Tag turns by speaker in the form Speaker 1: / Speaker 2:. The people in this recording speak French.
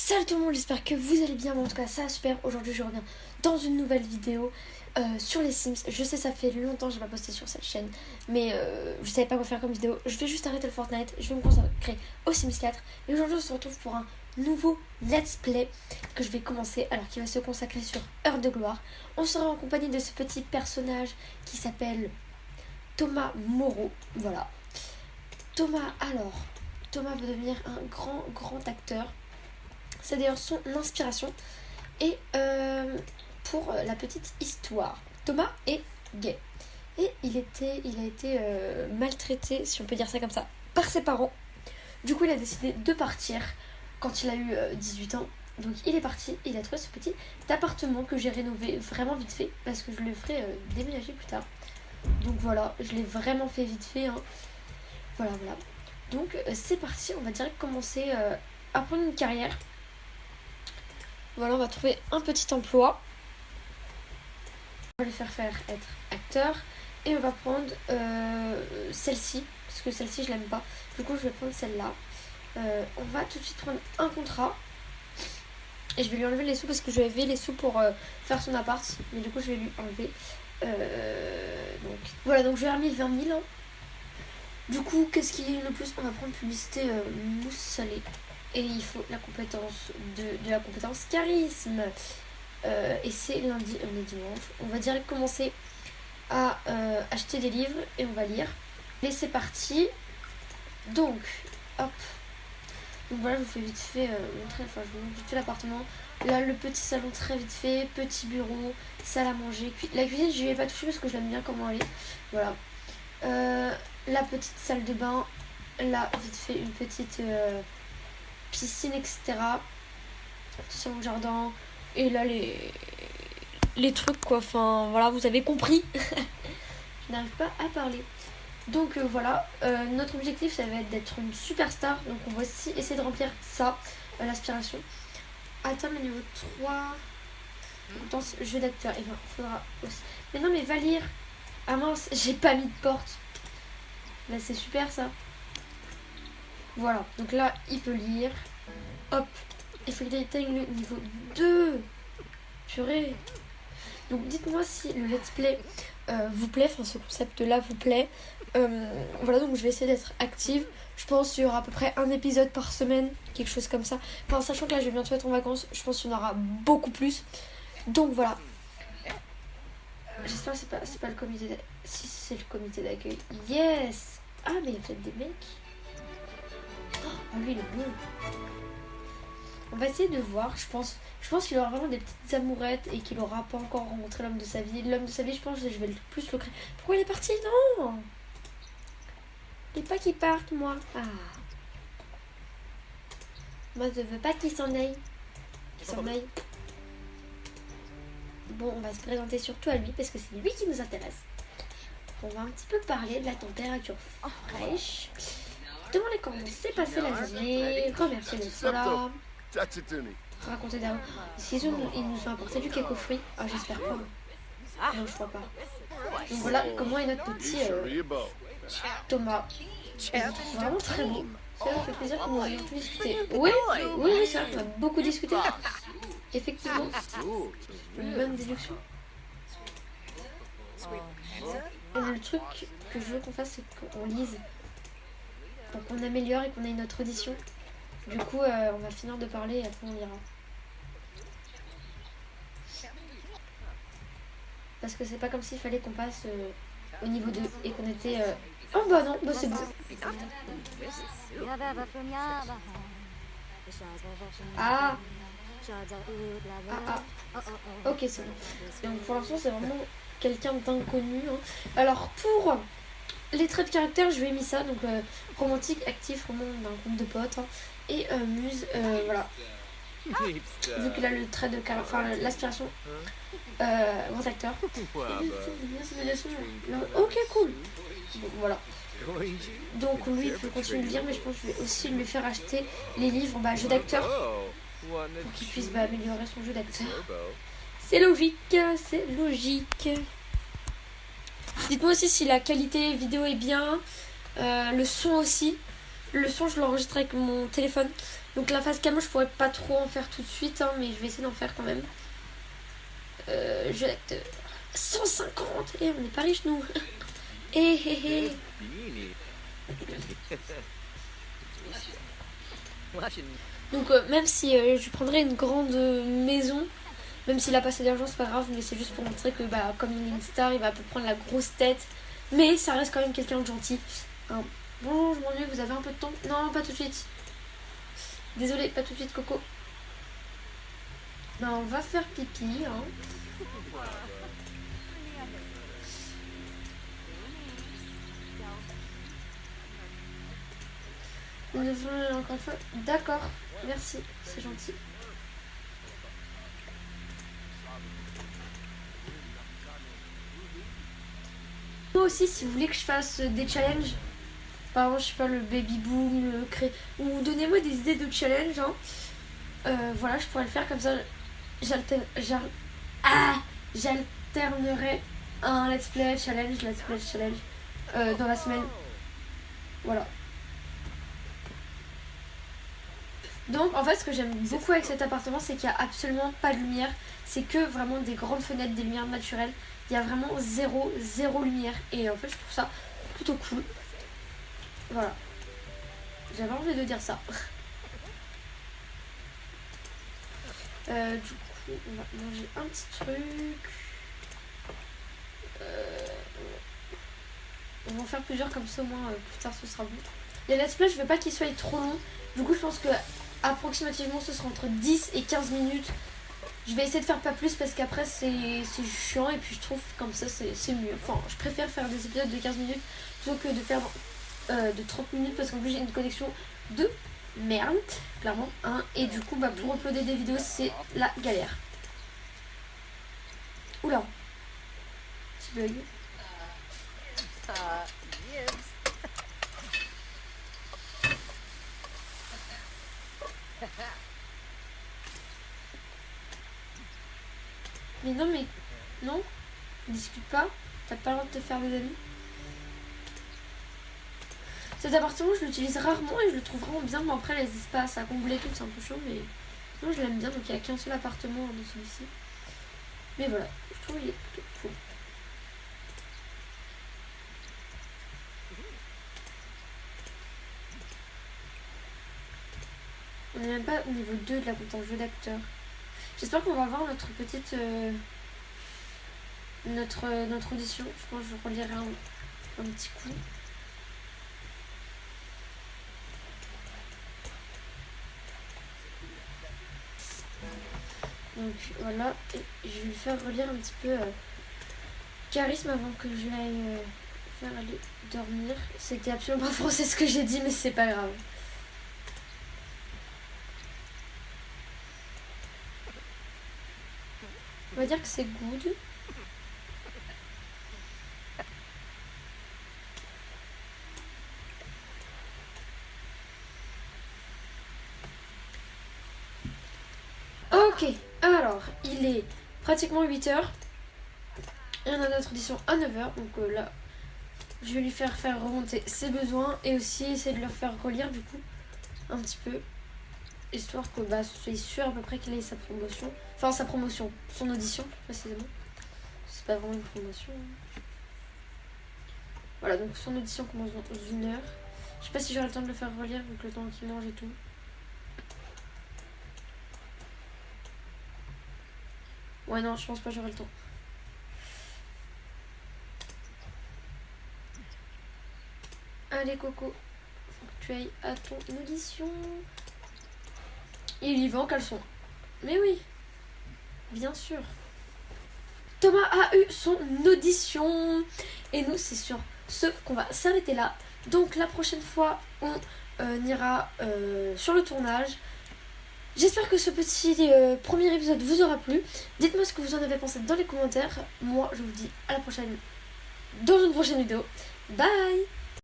Speaker 1: Salut tout le monde, j'espère que vous allez bien, mais en tout cas ça va super. Aujourd'hui je reviens dans une nouvelle vidéo sur les Sims. Je sais ça fait longtemps que j'ai pas posté sur cette chaîne, mais je savais pas quoi faire comme vidéo. Je vais juste arrêter le Fortnite, je vais me consacrer aux Sims 4. Et aujourd'hui on se retrouve pour un nouveau let's play que je vais commencer, alors qui va se consacrer sur Heure de Gloire. On sera en compagnie de ce petit personnage qui s'appelle Thomas Moreau, voilà. Thomas va devenir un grand acteur. C'est d'ailleurs son inspiration. Et pour la petite histoire, Thomas est gay. Et il a été maltraité, si on peut dire ça comme ça, par ses parents. Du coup, il a décidé de partir quand il a eu 18 ans. Donc il est parti, il a trouvé ce petit appartement que j'ai rénové vraiment vite fait, parce que je le ferai déménager plus tard. Donc voilà, je l'ai vraiment fait vite fait. Hein. Voilà. Donc c'est parti, on va direct commencer à prendre une carrière. Voilà, on va trouver un petit emploi. On va lui faire être acteur. Et on va prendre celle-ci. Parce que celle-ci, je l'aime pas. Du coup, je vais prendre celle-là. On va tout de suite prendre un contrat. Et je vais lui enlever les sous parce que je vais les sous pour faire son appart. Mais du coup, je vais lui enlever. Donc, voilà, donc je vais remis 20 000. Hein. Du coup, qu'est-ce qu'il y a le plus? On va prendre publicité mousse salée. Et il faut la compétence de la compétence charisme. Et c'est lundi, on est dimanche. On va direct commencer à acheter des livres et on va lire. Et c'est parti. Donc, hop. Donc voilà, je vous fais vite fait montrer, enfin je vous montre vite fait l'appartement. Là, le petit salon très vite fait, petit bureau, salle à manger. La cuisine, je n'y vais pas toucher parce que je l'aime bien comment elle est. Voilà. La petite salle de bain. Là, vite fait, une petite piscine, etc. Petit salon de jardin. Et là, les trucs, quoi. Enfin, voilà, vous avez compris. Je n'arrive pas à parler. Donc, voilà. Notre objectif, ça va être d'être une superstar. Donc, on va aussi essayer de remplir ça, l'aspiration. Atteindre le niveau 3. Compétence jeu d'acteur. Et ben, il faudra aussi. Mais non, mais va lire. Ah mince, j'ai pas mis de porte. Là, c'est super, ça. Voilà. Donc là, il peut lire. Hop. Il faut qu'il atteigne le niveau 2. Purée. Donc dites-moi si le let's play vous plaît, enfin ce concept là vous plaît. Voilà, donc je vais essayer d'être active. Je pense qu'il y aura à peu près un épisode par semaine, quelque chose comme ça. Enfin, sachant que là je vais bientôt être en vacances, je pense qu'il y en aura beaucoup plus. Donc voilà. J'espère que c'est pas le comité d'accueil. Si c'est le comité d'accueil. Yes. Ah mais il y a peut-être des mecs. Oh lui il est bon. On va essayer de voir, je pense qu'il aura vraiment des petites amourettes et qu'il aura pas encore rencontré l'homme de sa vie. L'homme de sa vie, je pense que je vais plus le créer. Pourquoi il est parti? Non! Il faut pas qu'il parte, moi. Ah. Moi, je veux pas qu'il s'en aille. Bon, on va se présenter surtout à lui parce que c'est lui qui nous intéresse. On va un petit peu parler de la température fraîche. Demander comment s'est passée la journée. Remercier le soleil. Raconter d'avant. Ils nous ont apporté du cake aux fruits. Ah, j'espère pas. Non, je crois pas. Donc voilà comment est notre petit Thomas. Vraiment très beau. Ça me fait plaisir que nous ayons pu discuter. Oui, c'est vrai qu'on a beaucoup discuté. Effectivement. Une bonne déduction. Le truc que je veux qu'on fasse, c'est qu'on lise. Pour qu'on améliore et qu'on ait notre audition. Du coup, on va finir de parler et après on lira. Parce que c'est pas comme s'il fallait qu'on passe au niveau 2 et qu'on était... Oh bah non, bah c'est bon. Ah. Ok, c'est bon. Donc pour l'instant, c'est vraiment quelqu'un d'inconnu. Hein. Alors pour les traits de caractère, je lui ai mis ça. Donc romantique, actif, vraiment d'un groupe de potes. Hein. Et muse, voilà. Vu qu'il a le trait de caractère, enfin l'aspiration, grand acteur. Ok, cool. Donc voilà. Donc lui, il peut continuer de lire, mais je pense que je vais aussi lui faire acheter les livres jeu d'acteur pour qu'il puisse améliorer son jeu d'acteur. C'est logique, c'est logique. Dites-moi aussi si la qualité vidéo est bien, le son aussi. Le son, je l'enregistre avec mon téléphone. Donc la face camo, je pourrais pas trop en faire tout de suite, hein, mais je vais essayer d'en faire quand même. Je vais être 150 et on n'est pas riche nous. Eh. Donc même si je prendrais une grande maison, même s'il a pas assez d'argent, c'est pas grave, mais c'est juste pour montrer que bah, comme il est une star, il va peut prendre la grosse tête, mais ça reste quand même quelqu'un de gentil. Hein. Bon, je m'ennuie, vous avez un peu de temps? Non, pas tout de suite. Désolée, pas tout de suite, Coco. Ben, on va faire pipi, hein. Nous devons encore une fois. D'accord, merci, c'est gentil. Moi aussi, si vous voulez que je fasse des challenges, par exemple, je sais pas, le baby boom, le cré... ou donnez-moi des idées de challenge, hein. Voilà, je pourrais le faire comme ça. J'alternerai un let's play challenge dans la semaine. Voilà. Donc en fait ce que j'aime beaucoup avec cet appartement, c'est qu'il n'y a absolument pas de lumière. C'est que vraiment des grandes fenêtres, des lumières naturelles. Il y a vraiment zéro lumière. Et en fait je trouve ça plutôt cool. Voilà. J'avais envie de dire ça. Du coup on va manger un petit truc. On va en faire plusieurs comme ça au moins plus tard ce sera bon. Les let's play je veux pas qu'ils soient trop longs. Du coup je pense que approximativement ce sera entre 10 et 15 minutes. Je vais essayer de faire pas plus parce qu'après c'est chiant et puis je trouve comme ça c'est mieux. Enfin je préfère faire des épisodes de 15 minutes plutôt que de faire de 30 minutes parce qu'en plus j'ai une connexion de merde clairement hein, et du coup bah, pour uploader des vidéos c'est la galère. Oula, petit bug. Mais non, discute pas, t'as pas le droit de te faire des amis. Cet appartement je l'utilise rarement et je le trouve vraiment bien, mais après les espaces à combler et tout c'est un peu chaud, mais non je l'aime bien, donc il n'y a qu'un seul appartement dans celui-ci. Mais voilà, je trouve qu'il est plutôt cool. On n'est même pas au niveau 2 de la compte en jeu d'acteur. J'espère qu'on va voir notre petite... notre audition. Je pense que je relirai un petit coup. Donc voilà, et je vais lui faire relire un petit peu charisme avant que je l'aille faire aller dormir. C'était absolument pas français ce que j'ai dit, mais c'est pas grave. On va dire que c'est good. Ok, alors il est pratiquement 8h. Et on a notre audition à 9h. Donc là, je vais lui faire remonter ses besoins et aussi essayer de leur faire relire du coup un petit peu. Histoire que bah, soit sûr à peu près qu'il ait sa promotion. Enfin sa promotion, son audition plus précisément. C'est pas vraiment une promotion. Voilà, donc son audition commence dans 1h. Je sais pas si j'aurai le temps de le faire relire vu que le temps qu'il mange et tout. Ouais non, je pense pas que j'aurai le temps. Allez Coco, faut que tu ailles à ton audition. Il y va en caleçon. Mais oui, bien sûr. Thomas a eu son audition. Et nous, c'est sur ce qu'on va s'arrêter là. Donc la prochaine fois, on ira sur le tournage. J'espère que ce petit premier épisode vous aura plu. Dites-moi ce que vous en avez pensé dans les commentaires. Moi, je vous dis à la prochaine dans une prochaine vidéo. Bye!